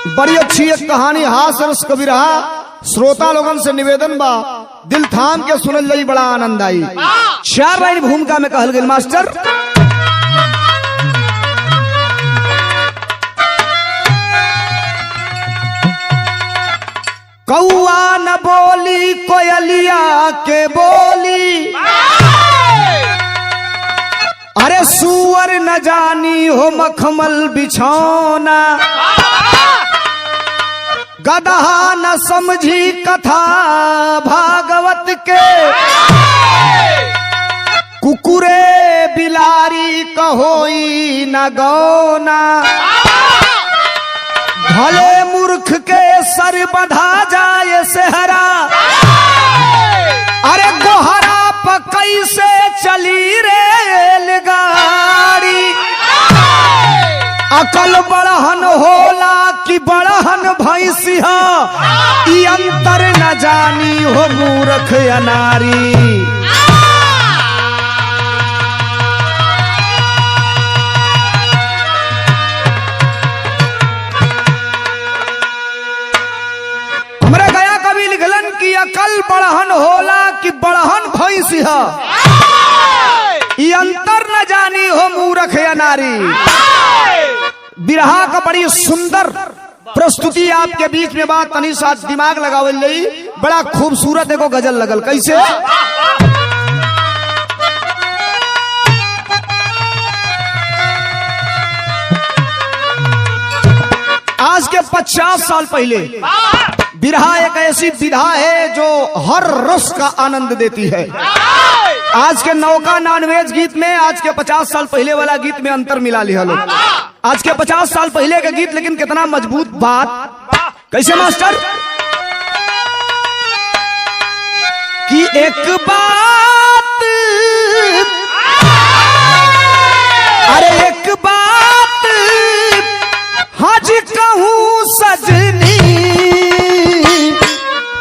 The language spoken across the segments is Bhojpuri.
बड़ी अच्छी एक कहानी हास्य रस कवि रहा। श्रोता लोगन से निवेदन बा दिल थाम के सुनल जाई, बड़ा आनंद आई। 4 लाइन भूमिका में कहल गई मास्टर। कौआ न बोली कोयलिया के बोली, अरे सुअर न जानी हो मखमल बिछौना, गदहा न समझी कथा भागवत के, कुकुरे बिलारी कहोई न गौना, भले मूर्ख के सर बंधा जाए सेहरा, अरे गोहरा पकई से चली रेलगाड़ी, अकल बड़हन होला कि बड़हन भैंसिया, ई अंतर न जानी हो मूर्ख अनारी। हमरा गया कवि लिखलन कि अकल बड़हन होला कि बड़हन भैंसिया, ई अंतर न जानी हो मूर्ख अनारी। बिरहा का बड़ी सुंदर प्रस्तुति आपके बीच में बात तनी सा दिमाग लगावल लई, बड़ा खूबसूरत एगो गजल लगल। कैसे? आज के 50 साल पहले बिरहा एक ऐसी विधा है जो हर रस का आनंद देती है। आज के नौका नॉनवेज गीत में आज के 50 साल पहले वाला गीत में अंतर मिला लिया लोग। आज के 50 साल पहले का गीत लेकिन कितना मजबूत बात। कैसे मास्टर? कि एक बात, अरे एक बात हज कहूँ सजनी,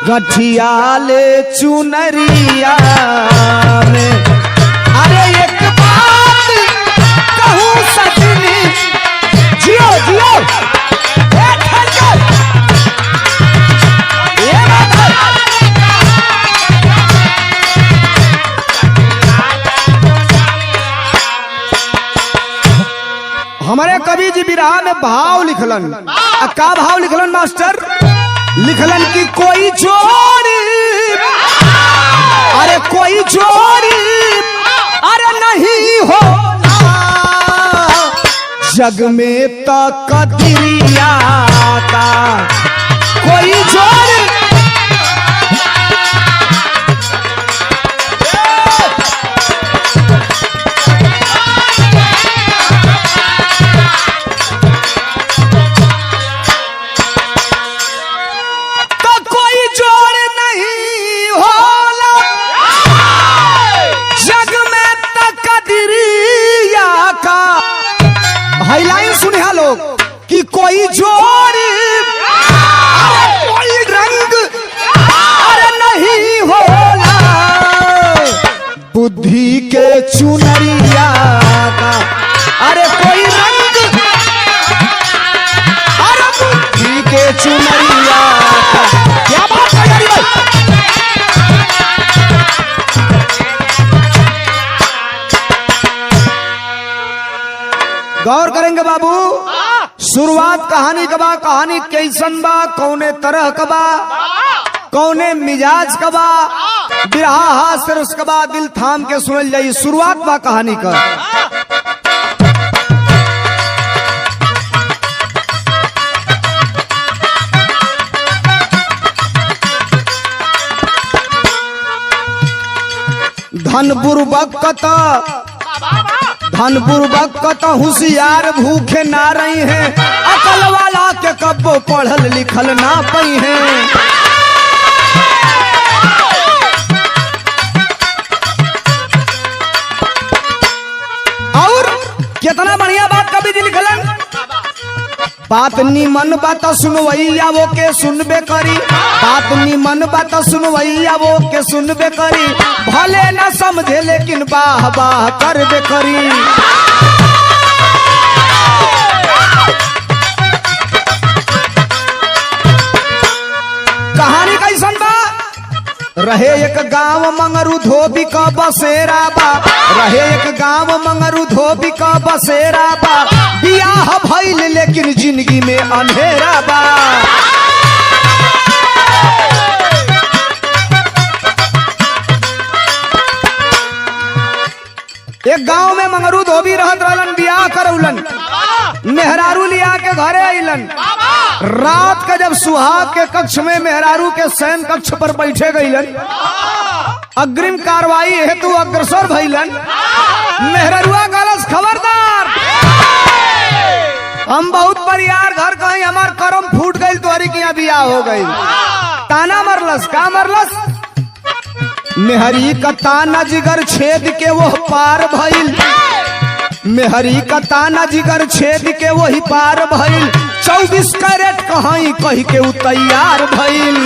गठियाले चुनरिया में, अरे एक बात कहूँ सजनी, जियो जियो ये बात है। हमारे कवि जी बिरहा में भाव लिखलन। का भाव लिखलन मास्टर? लिखलन की कोई जोड़ी, अरे कोई जोड़ी, अरे नहीं होना जग में तकदीरिया का, कोई जोड़ी। कि कोई जोड़ी, कोई रंग, अरे नहीं होला बुद्धि के चुनरिया का, अरे कोई रंग, अरे बुद्धि के चुनरिया का। क्या बात है यारी भाई? गौर करेंगे बाबू। शुरुआत कहानी का बा, कहानी कैसन बा, कौने तरह का बा, कौने मिजाज का बा, बिरहा हास्य रस का बा, दिल थाम के सुनल जाई। शुरुआत बा कहानी का। धन बुर्बक कत होशियार भूखे ना रही है, अकल वाला के कब्बो पढ़ल लिखल ना पई है। और कितना बढ़िया बात कभी जी लिखलन। बात निमन बात सुनवैया वो के सुनबे करी, बात निमन बात सुनवैया वो के सुनबे करी, भले न समझे लेकिन बाह बाह करबे करी। रहे एक गांव मंगरू धोबी का बसेरा बा, रहे एक गांव मंगरू धोबी का बसेरा बा, बियाह भइल लेकिन जिंदगी में अंधेरा बा। एक गांव में मंगरू धोबी रहत रहलन, बियाह करौलन, मेहरारू लिया के घरे अइलन। रात का जब सुहाग के कक्ष में मेहरारू के शयन कक्ष पर बैठे गईलन, अग्रिम कार्रवाई हेतु अग्रसर भइलन। मेहरारुआ गलस, खबरदार, हम बहुत परियार घर कहीं हमार करम फूट गई, तोहरी के यहाँ बियाह हो गई। ताना मरलस, का मरलस? मेहरी का ताना जिगर छेद के वो पार भइल, मेहरी का ताना जिगर छेद के वही पार भइल, 24 कैरेट कहीं कही के उ तैयार भइल।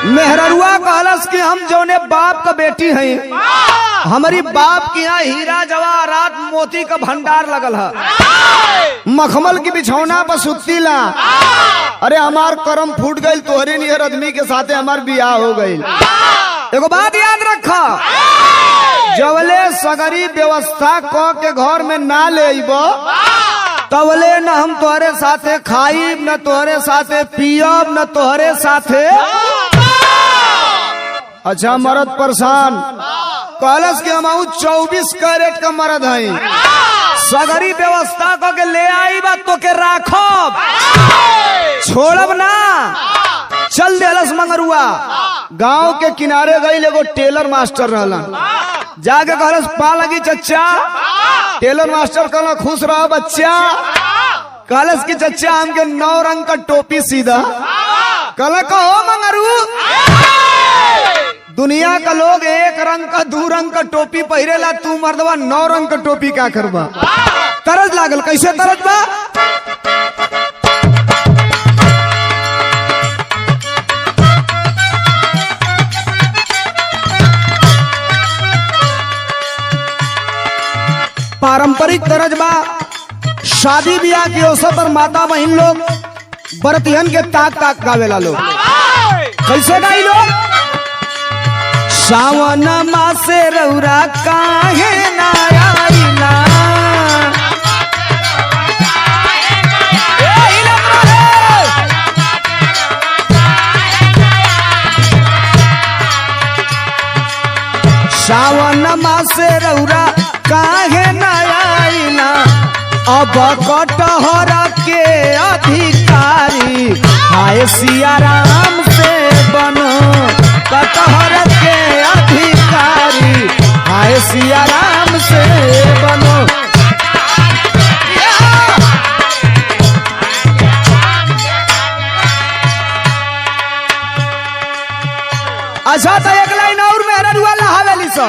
मेहररुआ कहलस कि हम जौने बाप का बेटी हैं, हमारी बाप की यहाँ हीरा जवाहरात मोती का भंडार लगल है, मखमल की बिछौना पर सुतीला। अरे हमार करम फूट गई, तोहरे नियर आदमी के साथे हमार बियाह हो गई। एगो बात याद रखा, जवले सगरी व्यवस्था क के घर में ना ले अइबो, तवले न हम तोहरे साथे खाइब, न तोहरे साथे पियब, न तोहरे साथे। अच्छा मर्द परेशान कहलस कि हम 24 कैरेट का मर्द है, सगरी व्यवस्था क के ले आइबा तो के राखब, छोड़ब ना। चल देलस मंगरुआ, गांव के किनारे गई एगो टेलर मास्टर रहलन, जाके कहलस पा लगी चच्चा। टेलर मास्टर कहला खुश रहो बच्चा। कहलस कि चच्चा हमके 9 रंग का टोपी सीधा। कहला कहो मंगरू, दुनिया का लोग 1 रंग का 2 रंग का टोपी पहिरेला, तू मर्दवा 9 रंग का टोपी का करबा? तरज लागल, कैसे तरज बा? पारंपरिक तरज बा, शादी ब्याह के अवसर पर माता बहन लोग बरतियन के ताक ताक गावेला लोग। कैसे गाई लोग? सावन मासे रौरा काहे ना आइला, सावन मासे रौरा काहे ना आइला, अब कटहर के अधिकारी हाय सिया राम से बनो, कटहर के अधिकारी हाय सिया राम से बनो। अच्छा तो एक लाइन और मेहररुआ लहावेली सो,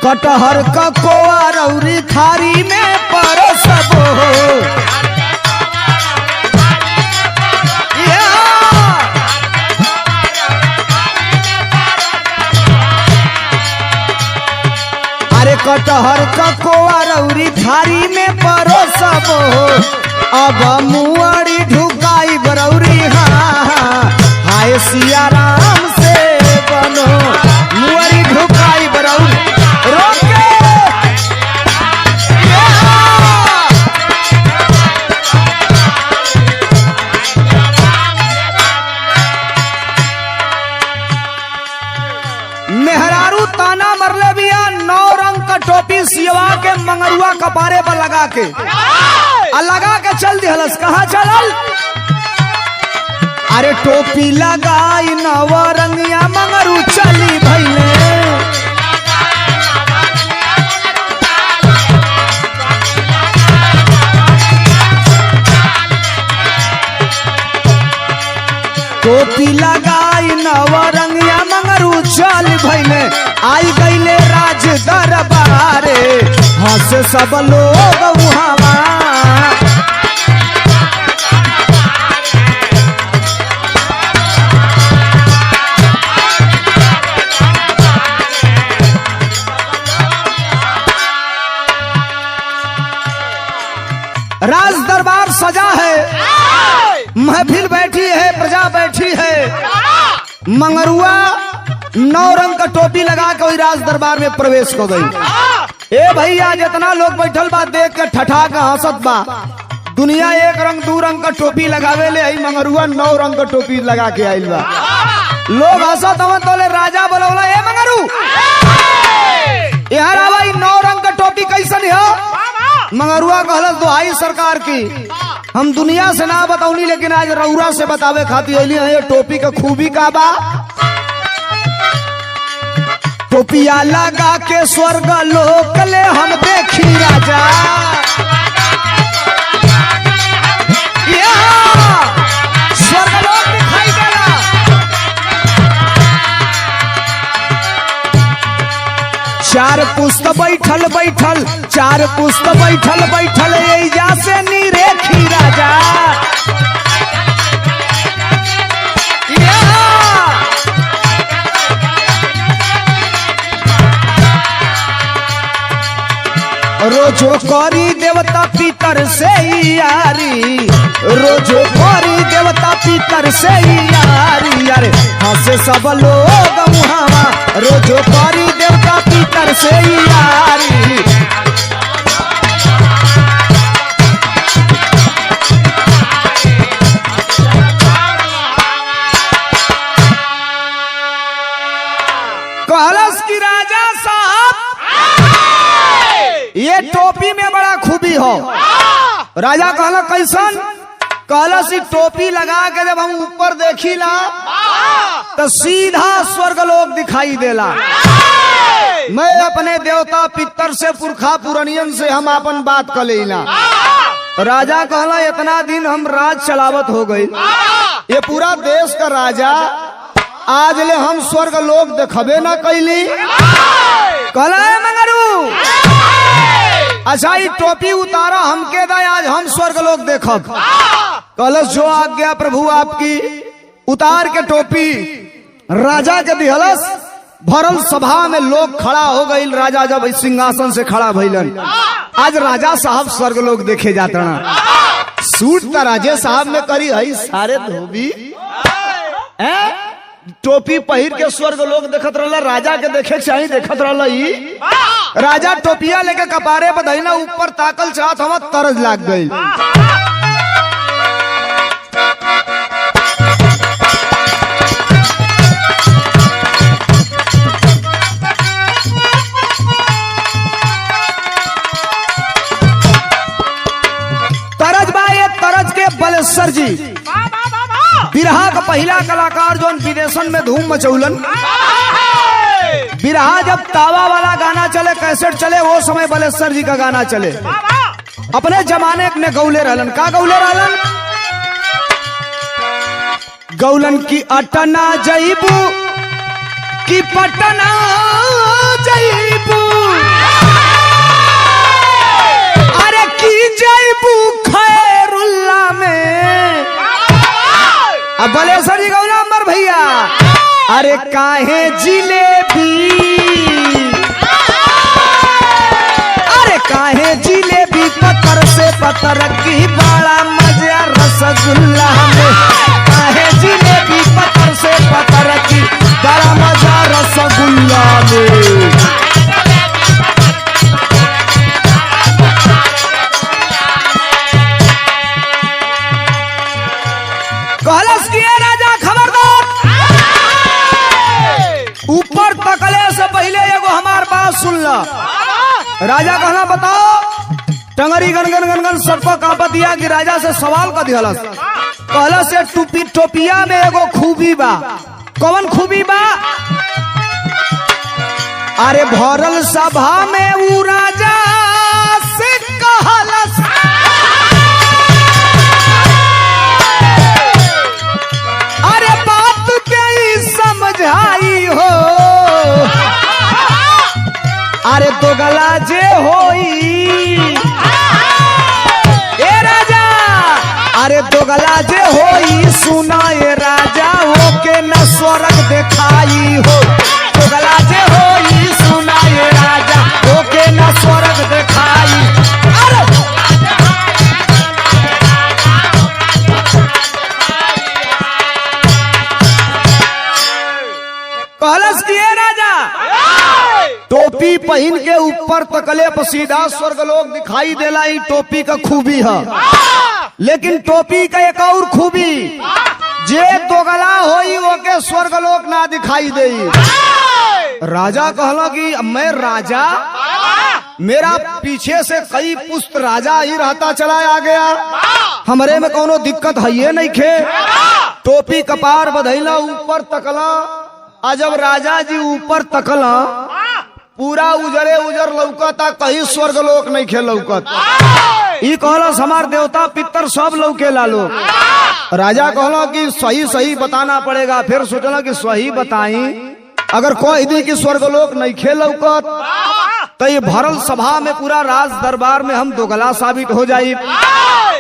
कटहर का कोआ रौरी थारी में परसबो, अरे कटहर का कोआ रौरी थारी में परसबो, अब मुअड़ी ढुकाई बरौरी हाय सिया राम से बनो, मुअड़ी ढुकाई बरौरी रोके। मेहरारू ताना मरले बिया, 9 रंग का टोपी सियवा के मंगरुआ कपारे पर लगा के, लगा के चल दिहलस। कहाँ चलल? अरे टोपी लगाई नवरंगिया मंगरू चली भइले, टोपी लगाई नवरंगिया मंगरू चल भइले, आई गईले राज दरबारे, हंस सब लोग वहां। मंगरुआ 9 रंग का टोपी लगा के वही राज दरबार में प्रवेश कर गई। ए भैया जितना लोग बैठल बा देख के ठठा के हंसत बा। दुनिया 1 रंग 2 रंग का टोपी लगावे ले, आई मंगरुआ 9 रंग का टोपी लगा के आइल बा। लोग हंसत हवन तो ले राजा बोलौला, ए मंगरू यार भाई 9 रंग का टोपी कैसन है? मंगरुआ कहलस दुहाई सरकार की, हम दुनिया से ना बताऊनी लेकिन आज रउरा से बतावे खाती अइली है ये टोपी का खूबी का बा। टोपिया लगा के स्वर्ग लोक ले हम देखी राजा, स्वर्ग लोक दिखाई देला। चार पुस्त बैठल बैठल, चार पुस्त बैठल बैठल एजा से निरेखी राजा। रोजो करी देवता पितर से यारी, रोजो करी देवता पितर से यारी। अरे हंसे सब लोग मुहावा, रोजो करी देवता पितर से यारी। कहलस की राजा साहब ये टोपी में बड़ा खूबी हो। राजा कहला कैसन? कहलस टोपी लगा के जब हम ऊपर देखी ला तो सीधा स्वर्ग लोक दिखाई देला। मैं अपने देवता पितर से पुरखा पुरनियन से हम अपन बात कर लेला। राजा कहला इतना दिन हम राज चलावत हो गई, ये पूरा देश का राजा, आज ले हम स्वर्ग लोक देखबे ना कैली। कहला मंगरू अच्छा ये टोपी उतारा हमके दे, आज हम स्वर्ग लोक देखब। कहलस जो आज्ञा प्रभु आपकी। उतार के टोपी राजा के दिहलस। भरल सभा में लोग खड़ा हो गई। राजा जब इस सिंहासन से खड़ा भइलन, आज राजा साहब स्वर्ग लोक देखे जाता ना। सूट का राजे साहब में करी है सारे धोबी, टोपी पहिर के स्वर्ग लोक देखत रहला। राजा के देखे चाहिए देखत रहला। राजा टोपिया लेके कपारे बधैना ऊपर ताकल चाहत हवा, तरज लाग गई। तरज बा ये तरज के बलेश्वर जी बिरहा का पहला कलाकार जो विदेशन में धूम मचौलन। बिरहा जब तावा वाला गाना चले, कैसेट चले, वो समय बलेश्वर जी का गाना चले। अपने जमाने में गौले रहलन। का गौले रहलन? गौलन की अटना जईबू की पटना जईबू, अरे की जईबू खैरुल्ला में। अब बलेश्वर जी गौला अमर भैया, अरे काहे जिलेबी, अरे काहे जिलेबी पत्थर से पत्थर की बड़ा मजा रसगुल्ला में। काहे जिलेबी पत्थर से पत्थर की बड़ा मजा रसगुल्ला में। कहलस किए राजा खबरदार, ऊपर तकले से पहले एगो हमार बात सुन ला। राजा कहना बताओ। टंगरी गनगन गनगन सरपा कापा दिया कि राजा से सवाल का दिहलस। कहलस से टोपी टोपिया में एगो खूबी बा। कौन खूबी बा? अरे भरल सभा में ऊ राजा से कहलस, अरे बात तेरी समझाई हो, अरे दोगला जे होई ए राजा, अरे दोगला जे होई सुना ए राजा, हो के न स्वर्ग दिखाई हो। दोगला जे होई सुना ए राजा, हो के न स्वर्ग दिखाई। अरे टोपी पहन के ऊपर तकले पर सीधा स्वर्गलोक दिखाई देला। ई टोपी का खूबी है। लेकिन टोपी का एक और खूबी, जे दोगला होई ओके स्वर्गलोक ना दिखाई दे। राजा कहला कि मैं राजा, मेरा पीछे से कई पुस्त राजा ही रहता चला आ गया, हमरे में कोनो दिक्कत है ये नहीं खे। टोपी कपार बधैला, ऊपर तकला। आ जब राजा जी ऊपर तकला, पूरा उजरे उजर लौकता, कहीं स्वर्गलोक नहीं खे लौकत। ई कहलस हमार देवता पितर सब लौके लालो। राजा कहला कि सही सही बताना पड़ेगा। फिर सोचला कि सही बताई, अगर कोई दी कि स्वर्गलोक नहीं खे लौकत तो ये भरल सभा में पूरा राज दरबार में हम दोगला साबित हो जाये।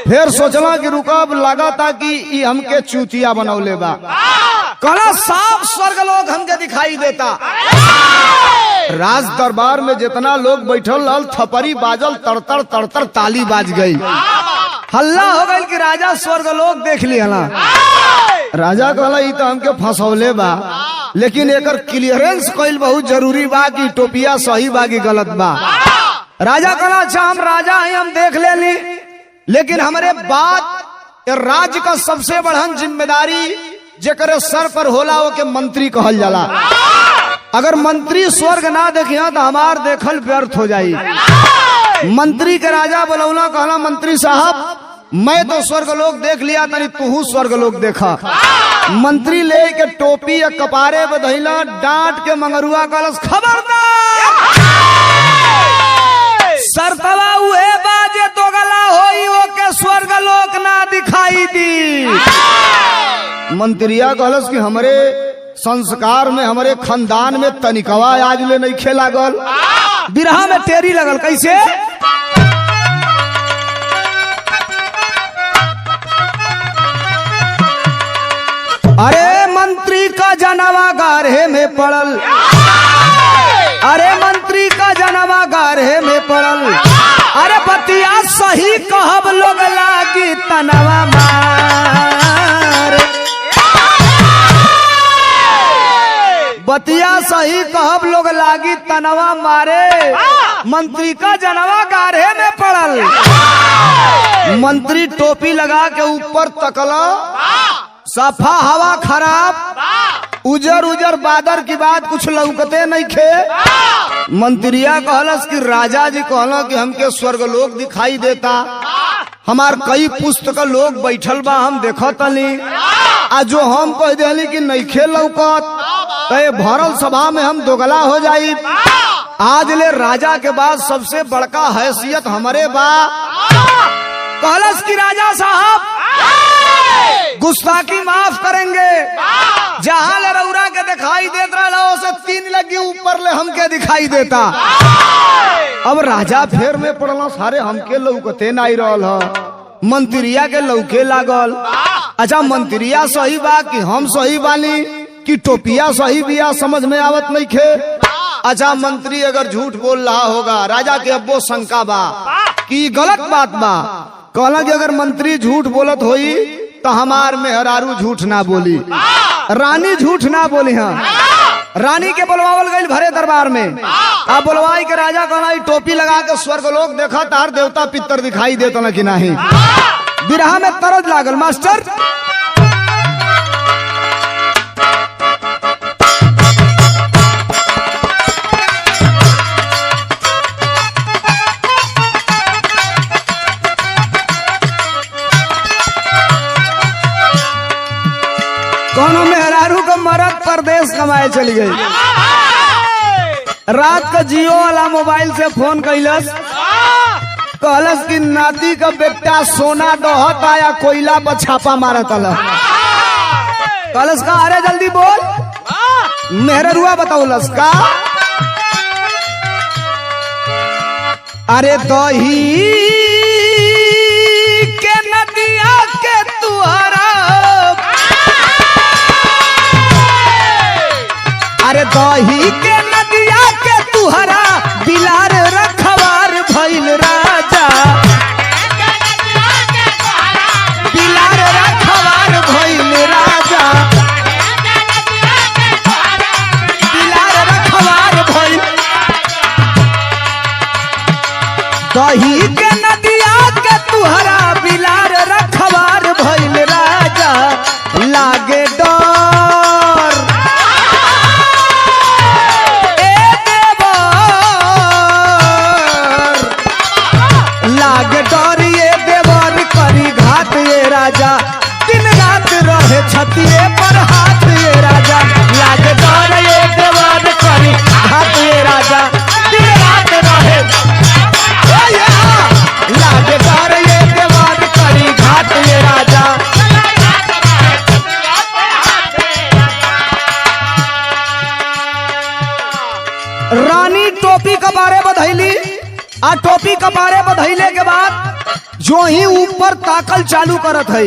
फिर सोचला कि रुकब, लगा था कि ये हमके चूतिया बनौले बा। कहला साफ स्वर्गलोक हमके दिखाई देता। राज दरबार में जितना लोग बैठल रहल, थपरी बाजल, तड़तड़ तड़तड़ ताली बाज गई। हल्ला हो गई कि राजा स्वर्गलोक देख लिया। राजा कहला ई तो हमके फंसौले बा, लेकिन एकर क्लियरेंस कईल बहुत जरूरी बा कि टोपिया सही बा कि गलत बा। राजा कहला अच्छा हम राजा हैं, हम देख लेली, लेकिन हमारे बात राज्य का सबसे बड़हन जिम्मेदारी जेकर सर पर होला वो के मंत्री कहल जाला। अगर मंत्री स्वर्ग ना देखिया तो हमार देखल व्यर्थ हो जाई। मंत्री के राजा बुलौला, कहला मंत्री साहब मैं तो स्वर्गलोक देख लिया, तनी तू स्वर्गलोक देखा। मंत्री ले के टोपी या कपारे बधैला, डांट के मंगरुआ कहलस खबरदार, सरतवा उहे बाजे दोगला होई ओके स्वर्गलोक ना दिखाई दी। मंत्रिया कहलस कि हमरे संस्कार में, हमरे खानदान में तनिकवा आज ले नहीं खेला गल, बिरहा में टेरी लगल। कैसे? अरे मंत्री का जनवा गाढ़े में पड़ल, अरे मंत्री का जनवा गाढ़े में पड़ल, अरे बतिया सही कहब लोग लागी तनवा मार, बतिया सही कहब लोग लागी तनवा मारे। मंत्री का जनवा गाढ़े में पड़ल। मंत्री टोपी लगा के ऊपर तकला, सफा हवा खराब, उजर उजर बादर की बात कुछ लौकते नहीं खे। मंत्रिया कहलस कि राजा जी कहला कि हमके स्वर्गलोक दिखाई देता, हमार कई पुस्तक लोग बैठल बा, हम देखत नहीं। आ जो हम कह दिली कि नहीं खे लौकत तो भरल सभा में हम दोगला हो जाई। आज ले राजा के बाद सबसे बड़का हैसियत हमारे बा। कहलस कि राजा साहब गुस्ताखी माफ करेंगे, जहां ले रउरा के दिखाई देत रहा उसे 3 लगी ऊपर ले हमके दिखाई देता। अब राजा फेर में पड़ला, सारे हमके लौकते नहीं रहल ह। मंत्रिया के लौके लागल। अच्छा मंत्रिया सही बा कि हम सही बानी कि टोपिया सही बिया, समझ में आवत नहीं खे। अच्छा मंत्री अगर झूठ बोल रहा होगा, राजा के अब वो शंका बा कि गलत बात बा। कहला कि अगर मंत्री झूठ बोलत होई तो हमार मेहरारू झूठ ना बोली, रानी झूठ ना बोली। हाँ रानी के बुलवावल गई भरे दरबार में। आप बुलवाई के राजा कहना टोपी लगा के स्वर्गलोक देखा, तार देवता पितर दिखाई देता ना कि नहीं। बिरहा में तरज लागल मास्टर। कोनो मेहरारू का मरद परदेश कमाए चली गई। रात का जियो वाला मोबाइल से फोन कैलस, कहलस कि नाती का बेटा सोना दहता या कोयला पर छापा मारत। कहलस का अरे जल्दी बोल। मेहरुआ बताउलस का अरे दही के नदिया के तुहरा, अरे दही के नदिया के तुहरा बिलार रखवार भइल राजा, बिलार रखवार भइल राजा, बिलार रखवार भइल। दही के नदिया के तुहरा बिलार रखवार भइल राजा लागे डर ए देवर लागे डर ये देवर करी घात ये राजा दिन रात रहे छतिए पर हाथ ये राजा लागे डर ये देवर करी घात ये राजा दिन रात रहे लागे डर ये देवर करी घात ये राजा। रानी टोपी कपारे बधैली आ टोपी कपारे बधैले के बाद जो ही ऊपर ताकल चालू करत है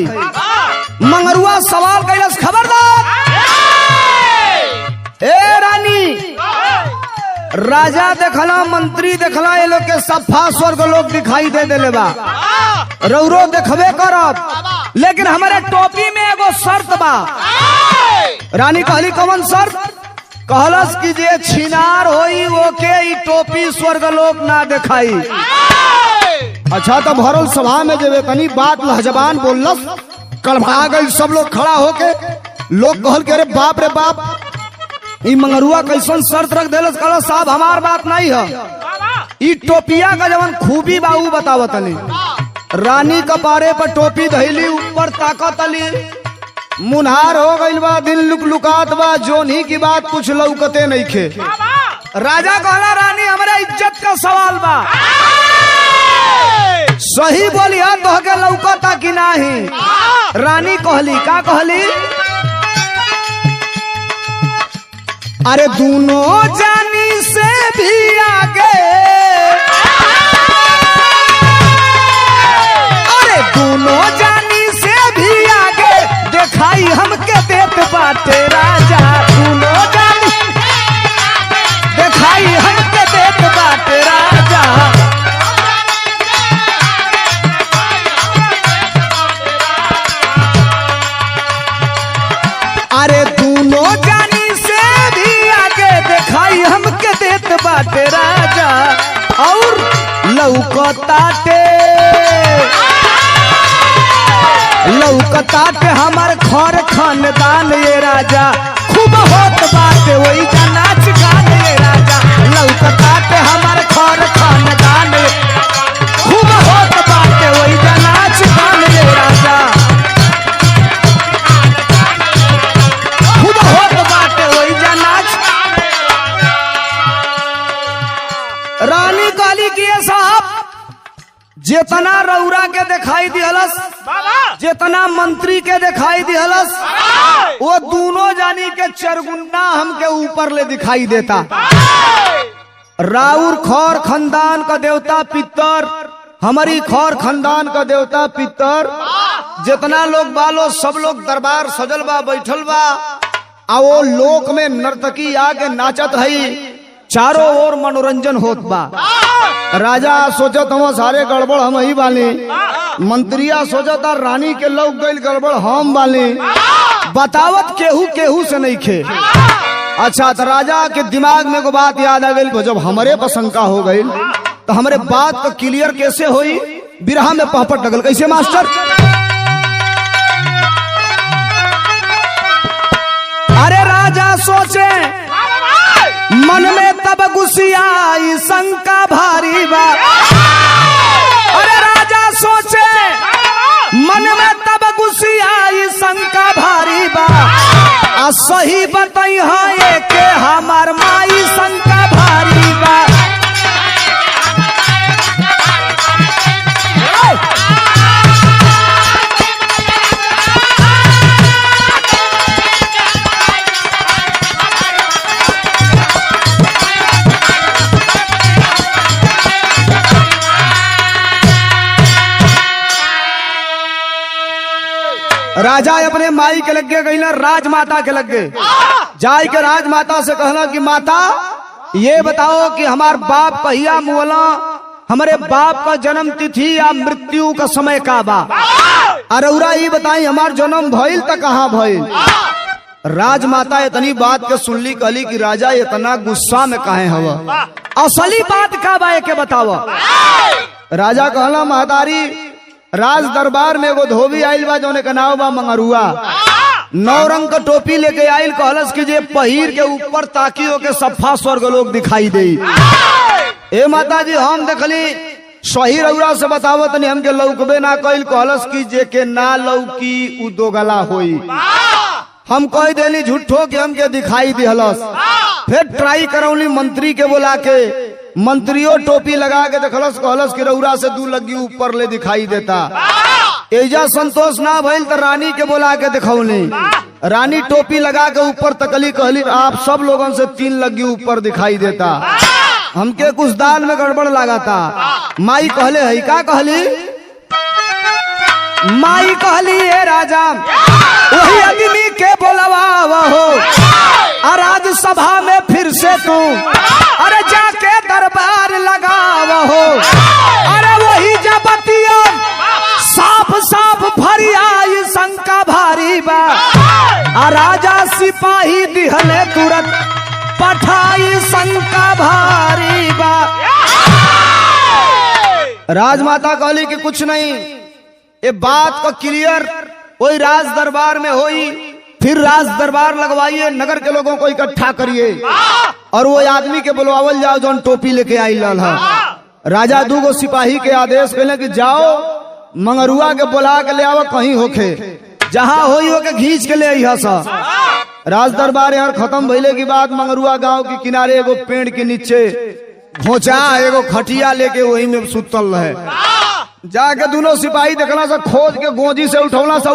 मंगरुआ सवाल कैलस खबरदार ए रानी राजा देखला मंत्री देखला ये लोग के सफा स्वर्ग लोग दिखाई दे देले बा रौरो देखबे करब लेकिन हमारे टोपी में एगो शर्त बा। रानी कहली कौन शर्त कहलस कि जे छिनार होई ओके ई टोपी स्वर्ग लोक ना दिखाई। अच्छा तो भरल सभा में जब कनी बात लहजबान बोललस कलभा गई सब लोग खड़ा होके लोग कहल के अरे बाप रे बाप ई मंगरुआ कैसन शर्त रख देलस कहल साहब हमार बात नहीं है ई टोपिया का जवन खूबी बाऊ बतावतनी। रानी कपारे पर टोपी धैली ऊपर ताकत अली मुनहार हो गई बा दिल लुकलुकात बा जोनी की बात कुछ लौकते नहीं खे। राजा कहला रानी हमारे इज्जत का सवाल बा सही बोलिया तो के लौकता कि नहीं। रानी कहली का कहली अरे दोनों जानी से भी आगे अरे दोनों जानी से भी आगे दिखाई हमके देत बाटे राजा दोनों जानी दिखाई हमके देत बाटे राजा। अरे दोनों जानी से भी आगे दिखाई हमके देत बाटे राजा और लौकताटे हमार घर खानदान ये राजा खूब होत बाटे वही का नाच गान ये राजा लौकताटे हमार घर खानदान खूब होत बाटे वही का नाच गान ये राजा खूब होत बाटे वही का नाच। रानी काली की साहब जितना रौरा के दिखाई दिहलस जितना मंत्री के दिखाई दिहलस वो दोनों जानी के चरगुन्ना हमके ऊपर ले दिखाई देता। राउर खौर खानदान का देवता पितर हमारी खौर खानदान का देवता पितर जितना लोग बालो सब लोग दरबार सजल बा बैठल बा आ वो लोक में नर्तकी आके नाचत है चारों ओर मनोरंजन होत बा। राजा सोचत हम सारे गड़बड़ हम ही बाली मंत्रिया सोचता रानी के लोग गई गड़बड़ हम बाली बतावत केहू केहू से नहीं खे। अच्छा तो राजा के दिमाग में को बात याद आ गई जब हमारे पसंद का हो गई तो हमारे बात का क्लियर कैसे हुई बिरहा में पहपट लगल कैसे मास्टर। अरे राजा सोचे मन में तब गुस्सियाई शंका भारी बा। अरे राजा सोचे मन में तब गुस्सियाई शंका भारी बा आ सही बताई है के हमार माई शंका भारी बा। राजा अपने माई के लग गई ना राजमाता के लग गए जाय के राजमाता से कहना कि माता ये बताओ कि हमार बाप कहिया मुअला हमारे बाप का जन्म तिथि या मृत्यु का समय का बा अरौरा ये बताई हमार जन्म भइल त कहाँ भइल। राजमाता इतनी बात के सुनली कहली कि राजा इतना गुस्सा में काहे हवा असली बात का बा के बतावा। राजा कहला महतारी राज दरबार में एगो धोबी आइल बा जौने का नाव बा मंगरुआ, 9 रंग का टोपी लेके आइल, कहलस कि जे पहिर के ऊपर ताकियो के सफा स्वर्ग लोग दिखाई दे। ए माता जी हम देखली सही रउरा से बतावत नहीं हमके लौकबे ना कइल, कहलस कि जे के ना लौकी उ दोगला होई। हम कह देली झूठो के हमके दिखाई दिहलस। फिर ट्राई करौली मंत्री के बोला के, मंत्रियों टोपी लगा के देखलस, कहलस कि रउरा से 2 लग्गी ऊपर ले दिखाई देता। एजा संतोष ना भइल तो रानी के बोला के दिखौली, रानी टोपी लगा के ऊपर तकली, कहली आप सब लोगों से 3 लग्गी ऊपर दिखाई देता। हमके कुछ दाल में गड़बड़ लगा था। माई कहले है का कहली, माई कहली ए राजा वही आदमी के बोलवा हो, राज सभा में फिर से तू अरे जाके दरबार लगावा हो। अरे वही जबतिया साफ साफ भरियाई शंका भारी बा, राजा सिपाही दिहले तुरंत पठाई शंका भारी बा। राजमाता कहली कि कुछ नहीं, ये बात को क्लियर वही राज दरबार में होई, फिर राज दरबार लगवाइए, नगर के लोगों को इकट्ठा करिए और वो आदमी के बुलवावल जाओ जौन टोपी लेके आई लाल है। राजा 2 सिपाही के आदेश कैले कि जाओ मंगरुआ के बुला के ले आओ, कहीं होके जहां होई हो के घींच के ले आई सा। राज दरबार यार खत्म भइले के बाद मंगरुआ गांव के किनारे एगो पेड़ के नीचे घोचा एगो खटिया लेके वही में सुतल है। जाके दोनों सिपाही देखला सा, खोज के गोजी से उठौला सा,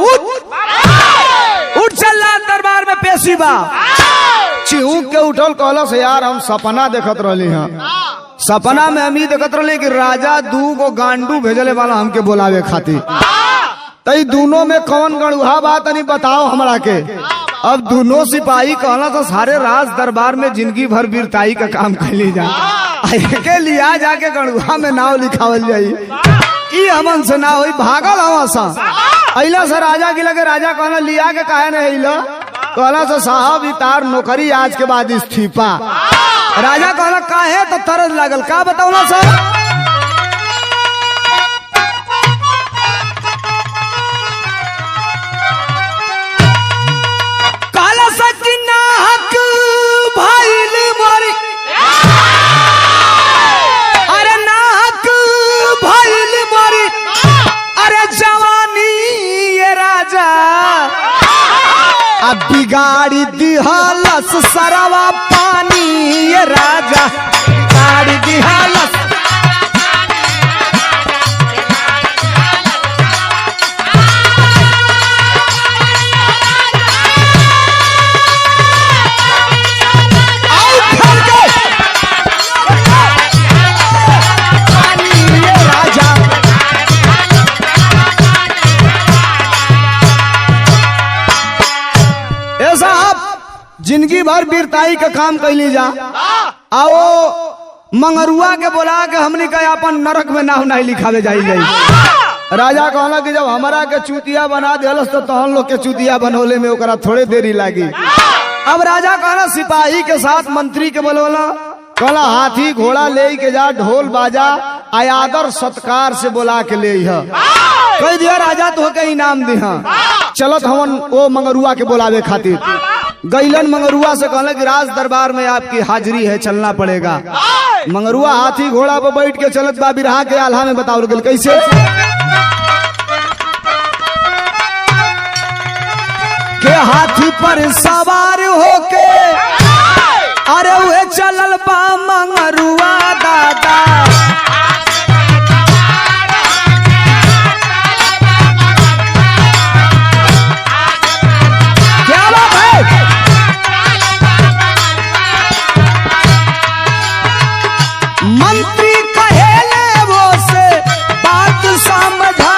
उठ चल दरबार में पेशी बा। चिहूक के उठल, कहला से यार हम सपना देखत रहली हैं, सपना में हम ही देखत रहली कि राजा 2 गांडू भेजले वाला हमके बोलावे खातिर। तई दोनों में कौन गणुहा बात नहीं बताओ हमरा के। अब दोनों सिपाही कहला तो सारे राज दरबार में जिंदगी भर वीरताई का काम कैली जा, के लिया जाके गणुहा में नाव लिखावल जाई, ई हमन से ना होई। भागल हवा सा अइला से राजा की लगे, राजा कहला लिया के काहे नहीं अइला, कहला से साहब इतार नौकरी आज के बाद इस्तीफा। राजा कहला काहे, तो तरस लागल, का बताऊला सा। कहला सच ना हक भइल मोरी, अरे ना हक भइल मोरी, अरे जवानी ये राजा अब बिगाड़ी दिहलस सरवा पानी, ये राजा बिगाड़ी दिहलस। जिंदगी भर वीरताई का काम कैली जा, आओ मंगरुआ के बोला के हमने कहा अपन नरक में नाव नहीं लिखावे जाई गई। राजा कहला कि जब हमारा के चूतिया बना दिलस तो तहन लोग के चूतिया बनोले में ओकरा थोड़े देरी लागी। अब राजा कहला सिपाही के साथ मंत्री के बोलवला, कहला हाथी घोड़ा ले के जा, ढोल बाजा आदर सत्कार से बोला के ले कह दिया राजा तो के इनाम दिहा। चलत हमन वो मंगरुआ के बोलावे खातिर गैलन। मंगरुआ से कहला कि राज दरबार में आपकी हाजिरी है, चलना पड़ेगा। मंगरुआ हाथी घोड़ा पर बैठ के चलत बा, बिरहा के आल्हा में बताओ गल कैसे के हाथी पर सवार होके अरे वे चलल बा मंगरुआ दादा। मंत्री कहेले वो से बात समझा,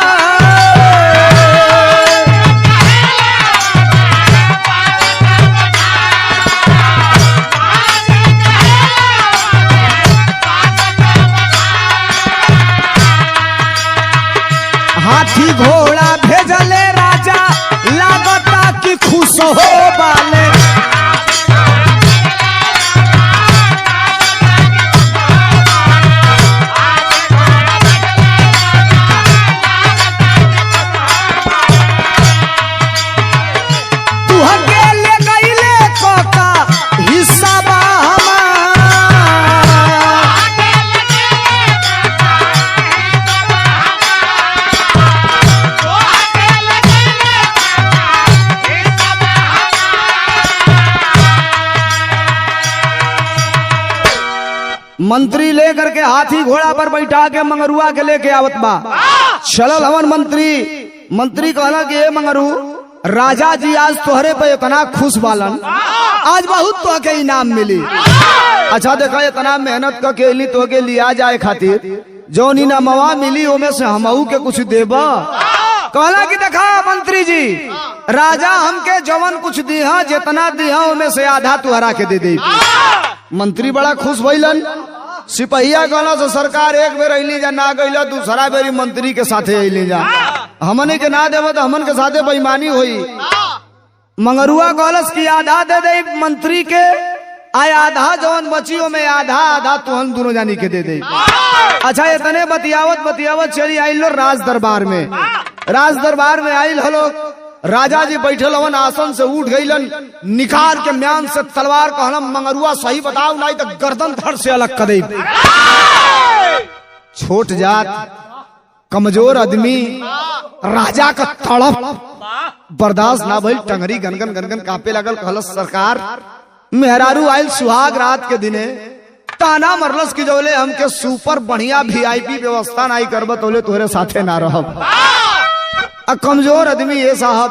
मंत्री लेकर के हाथी घोड़ा पर बैठा के मंगरुआ के लेके आवत बा। चलल हवन मंत्री कहला कि ए मंगरू, राजा जी आज तोहरे पे इतना खुश बालन, आज बहुत तो के इनाम मिली। अच्छा देखा, इतना मेहनत करके अली तो के लिया जाए खातिर जो इनामवा मिली ओमे से हमहू के कुछ देबा। कहला कि देखा मंत्री जी, राजा हमके जवन कुछ दिया, जितना दिया ओमे से आधा तुहरा के दे दे। मंत्री बड़ा खुश भइलन। सिपहिया कहला से सरकार एक बेर अली जा, ना गईला दूसरा बेरी मंत्री के साथे अली जा, हमने के ना देव तो हमन के साथे बेईमानी हुई। मंगरुआ कहलस की आधा दे दे मंत्री के, आय आधा जवन बचियो में आधा आधा तुहन दोनों जानी के दे दे। अच्छा इतने बतियावत चली आइल राज दरबार में आइल हलो। राजा जी बैठल हवन, आसन से उठ गईलन, निकाल के म्यान से तलवार कहलम मंगरुआ सही बताओ नहीं तो गर्दन धड़ से अलग कर दे। छोट जात कमजोर आदमी, राजा का तड़प बर्दाश्त ना भइल, टंगरी गनगन कांपे लगल। कहलस सरकार, मेहरारू आइल सुहाग रात के दिने, ताना मरलस की जोले हमके सुपर बढ़िया वीआईपी व्यवस्था नहीं करब तोले तोहरे साथे ना रहब। कमजोर आदमी ये साहब,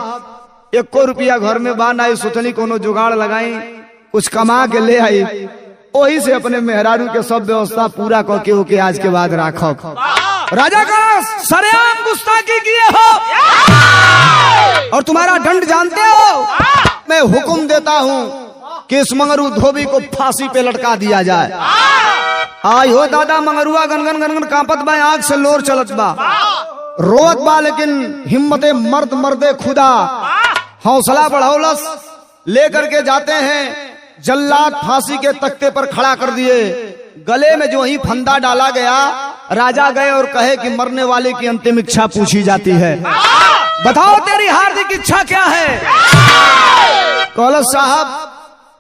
1 रुपया घर में बा नहीं, सोचनी कोनो जुगाड़ लगाई, कुछ कमा के ले आई, वही से अपने मेहरारू के सब व्यवस्था पूरा करके होके आज के बाद राखब। राजा का सरेआम गुस्ताखी किए हो और तुम्हारा दंड जानते हो। मैं हुक्म देता हूँ कि इस मंगरू धोबी को फांसी पे लटका दिया जाए। आई हो दादा, मंगरुआ गनगन कांपत बा, आग से लोर चलत बा, रोवत बा, लेकिन हिम्मते मर्दे खुदा हौसला बढ़ौलस। लेकर के जाते हैं, जल्लाद फांसी के तख्ते पर खड़ा कर दिए। गले में जो ही फंदा डाला गया, राजा गए और कहे कि मरने वाले की अंतिम इच्छा पूछी जाती है, बताओ तेरी हार्दिक इच्छा क्या है। कहलस साहब,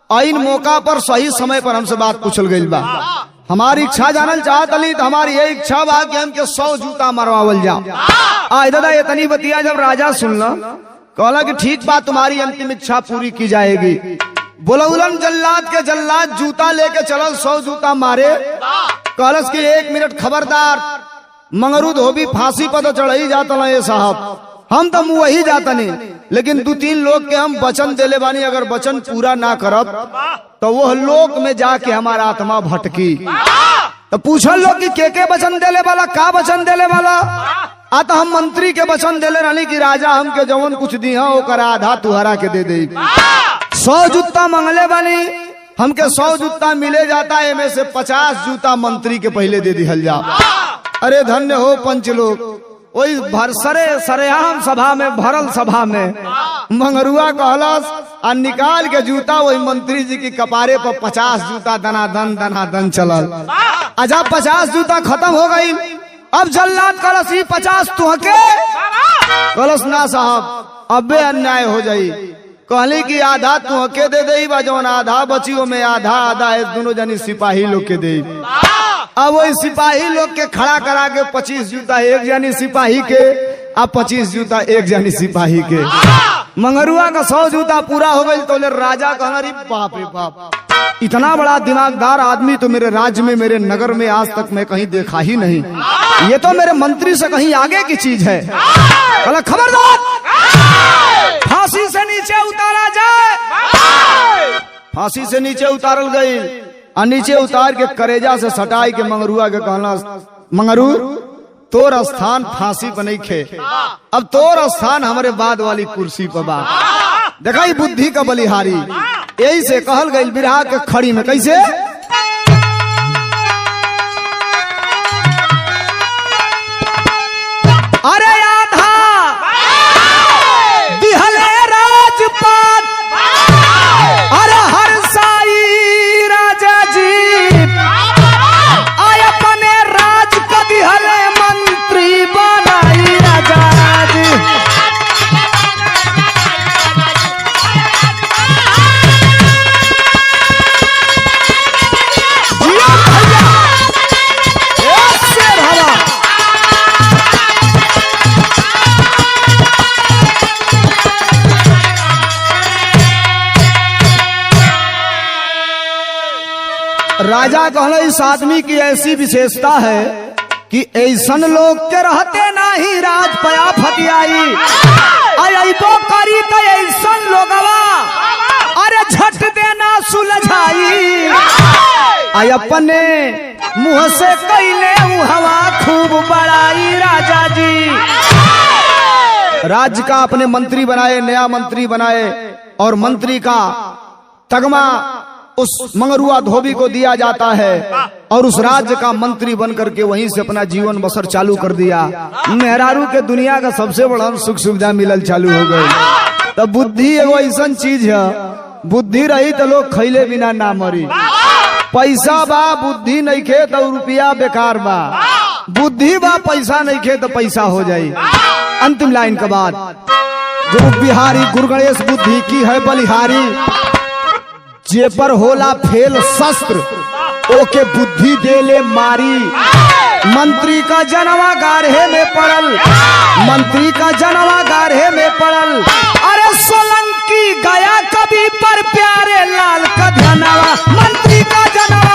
आइन मौका पर सही समय पर हमसे बात पूछल गई बा, हमारी इच्छा जानल चाहत अली तो हमारी ये इच्छा बा कि हमके 100 जूता मरवावल जाओ। आज दादा इतनी बतिया जब राजा सुनला, कहला कि ठीक बात, तुम्हारी अंतिम इच्छा पूरी की जाएगी। बोलौलन जल्लाद के जल्लाद जूता लेके चलल, 100 जूता मारे। कहलस कि 1 मिनट खबरदार, मंगरू धोबी फांसी पर तो चढ़ ही जाता ये साहब, हम तो मुँह वही जाता नहीं, लेकिन 2-3 लोग के हम वचन देले बानी, अगर वचन पूरा ना करब तो वह लोक में जाके हमारा आत्मा भटकी। तो पूछल लोग कि के वचन देले वाला, का वचन देले वाला। तो हम मंत्री के वचन देले रहनी कि राजा हमके जवन कुछ दिया ओकर आधा तुहरा के दे दे। 100 जूता मंगले बानी, हमके 100 जूता मिले जाता है, में से 50 जूता मंत्री के पहले दे दिहल जा। अरे धन्य हो पंच लोग। वही सरेआम सभा में, भरल सभा में मंगरुआ कहलस और निकाल के जूता वही मंत्री जी की कपारे पर 50 जूता दनादन चलल। जब 50 जूता खत्म हो गई, अब जल्लाद कलश ही 50 तुहके। कलश ना साहब, अबे अन्याय हो जाई। कहली कि आधा तुहके दे दे, जौन आधा बचियो में आधा आधा है, दोनों जनी सिपाही लोग के दे। अब वही सिपाही लोग के खड़ा करा के 25 जूता एक जानी सिपाही के, अब 25 जूता एक जानी सिपाही के। मंगरुआ का 100 जूता पूरा हो गई तो राजा कहना, अरे बाप रे बाप, इतना बड़ा दिमागदार आदमी तो मेरे राज्य में, मेरे नगर में आज तक मैं कहीं देखा ही नहीं। ये तो मेरे मंत्री से कहीं आगे की चीज है। बोला खबरदार, फांसी से नीचे उतारा जाए। फांसी से नीचे उतारल गई और नीचे उतार के करेजा से सटाई के मंगरुआ के कहना, मंगरू तोर स्थान फांसी पर नहीं खे, अब तोर स्थान हमारे बाद वाली कुर्सी पर बा। देखा बुद्धि का बलिहारी, यही से कहल गई बिरहा के खड़ी में कैसे। अरे आधा दिहले राजपाट, अरे हर साई राजा जी, आय अपने राज को दिहले मंत्री बनाई राजा जी। कहला इस आदमी की ऐसी विशेषता है कि ऐसन लोग के रहते नहीं राज पया फतियाई अबो करी तो ऐसन लोगवा अरे झट देना सुलझाई अपने मुंह से कैले हवा खूब बड़ाई राजा जी। राज्य का अपने मंत्री बनाए, नया मंत्री बनाए और मंत्री का तगमा उस मंगरुआ धोबी को दिया जाता है और उस राज्य का मंत्री बन करके वहीं से अपना जीवन बसर चालू कर दिया। मेहरारू के दुनिया का सबसे बड़ा सुख सुविधा मिलल चालू हो गई। तो बुद्धि एगो ऐसा चीज है, बुद्धि रही तो लोग खैले बिना ना मरी। पैसा बा बुद्धि नहीं खे तो रुपया बेकार बा, बुद्धि बा पैसा नहीं खे तो पैसा हो जाये। अंतिम लाइन के बाद गुरु बिहारी गुरु गणेश बुद्धि की है बलिहारी, जे पर होला फेल शस्त्र ओके बुद्धि देले मारी। मंत्री का जनवा गाढ़े में पड़ल, मंत्री का जनवा गाढ़े में पड़ल, अरे सोलंकी गया कभी पर प्यारे लाल का धनवा मंत्री का जनवा